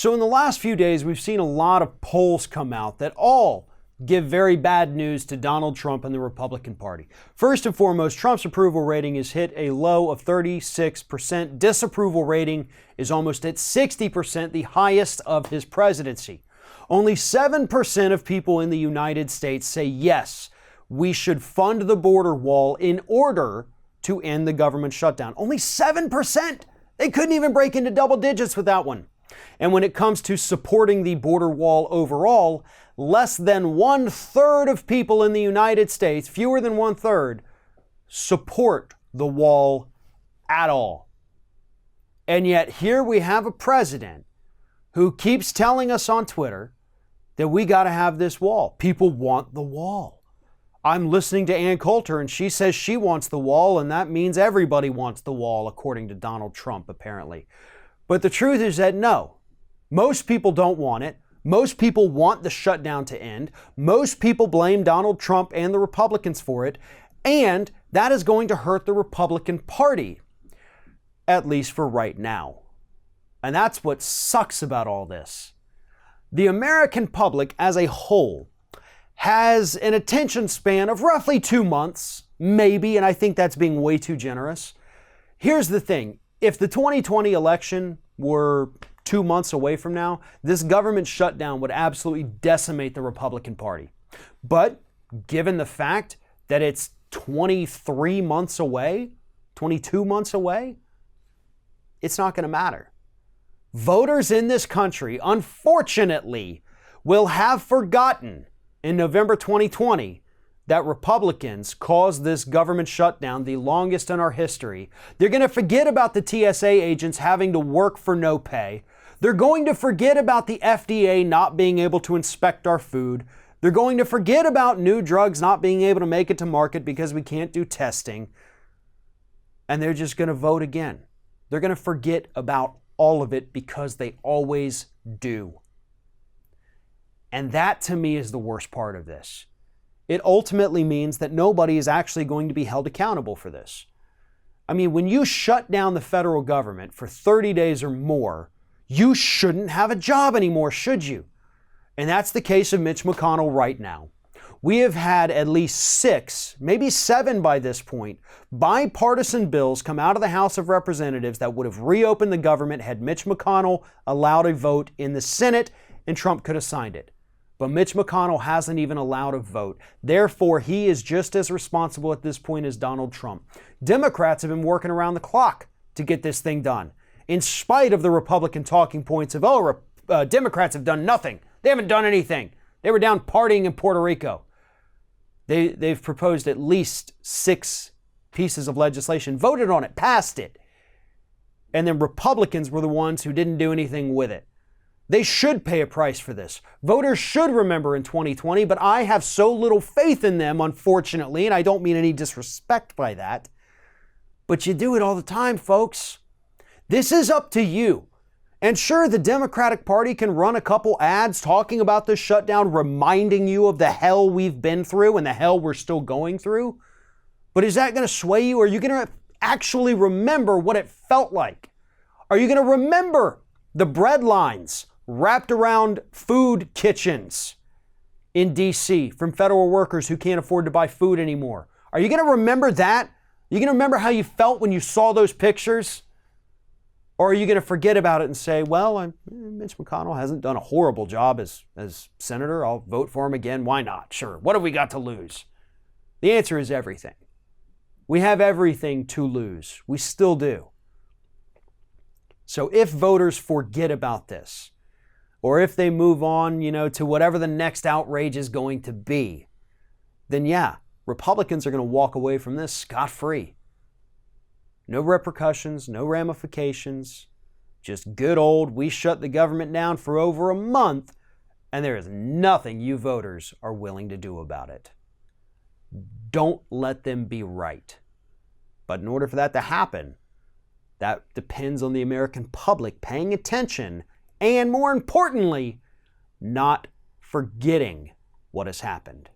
So in the last few days, we've seen a lot of polls come out that all give very bad news to Donald Trump and the Republican Party. First and foremost, Trump's approval rating has hit a low of 36%. Disapproval rating is almost at 60%, the highest of his presidency. Only 7% of people in the United States say yes, we should fund the border wall in order to end the government shutdown. Only 7%! They couldn't even break into double digits with that one. And when it comes to supporting the border wall overall, less than 1/3 of people in the United States, fewer than 1/3, support the wall at all. And yet here we have a president who keeps telling us on Twitter that we got to have this wall. People want the wall. I'm listening to Ann Coulter and she says she wants the wall, and that means everybody wants the wall, according to Donald Trump, apparently. But the truth is that no, most people don't want it. Most people want the shutdown to end. Most people blame Donald Trump and the Republicans for it. And that is going to hurt the Republican Party, at least for right now. And that's what sucks about all this. The American public as a whole has an attention span of roughly 2 months, maybe, and I think that's being way too generous. Here's the thing. If the 2020 election were 2 months away from now, this government shutdown would absolutely decimate the Republican Party. But given the fact that it's 23 months away, 22 months away, it's not going to matter. Voters in this country, unfortunately, will have forgotten in November 2020 that Republicans caused this government shutdown, the longest in our history. They're going to forget about the TSA agents having to work for no pay. They're going to forget about the FDA not being able to inspect our food. They're going to forget about new drugs not being able to make it to market because we can't do testing. And they're just going to vote again. They're going to forget about all of it because they always do. And that, to me, is the worst part of this. It ultimately means that nobody is actually going to be held accountable for this. I mean, when you shut down the federal government for 30 days or more, you shouldn't have a job anymore, should you? And that's the case of Mitch McConnell right now. We have had at least 6, maybe 7 by this point, bipartisan bills come out of the House of Representatives that would have reopened the government had Mitch McConnell allowed a vote in the Senate, and Trump could have signed it. But Mitch McConnell hasn't even allowed a vote. Therefore, he is just as responsible at this point as Donald Trump. Democrats have been working around the clock to get this thing done, in spite of the Republican talking points of, Democrats have done nothing. They haven't done anything. They were down partying in Puerto Rico. They've proposed at least 6 pieces of legislation, voted on it, passed it. And then Republicans were the ones who didn't do anything with it. They should pay a price for this. Voters should remember in 2020, but I have so little faith in them, unfortunately, and I don't mean any disrespect by that. But you do it all the time, folks. This is up to you. And sure, the Democratic Party can run a couple ads talking about this shutdown, reminding you of the hell we've been through and the hell we're still going through. But is that going to sway you? Are you going to actually remember what it felt like? Are you going to remember the bread lines wrapped around food kitchens in D.C. from federal workers who can't afford to buy food anymore? Are you going to remember that? Are you going to remember how you felt when you saw those pictures? Or are you going to forget about it and say, well, Mitch McConnell hasn't done a horrible job as senator. I'll vote for him again. Why not? Sure. What have we got to lose? The answer is everything. We have everything to lose. We still do. So if voters forget about this, or if they move on, to whatever the next outrage is going to be, then yeah, Republicans are going to walk away from this scot-free. No repercussions, no ramifications, just good old, we shut the government down for over a month, and there is nothing you voters are willing to do about it. Don't let them be right. But in order for that to happen, that depends on the American public paying attention and, more importantly, not forgetting what has happened.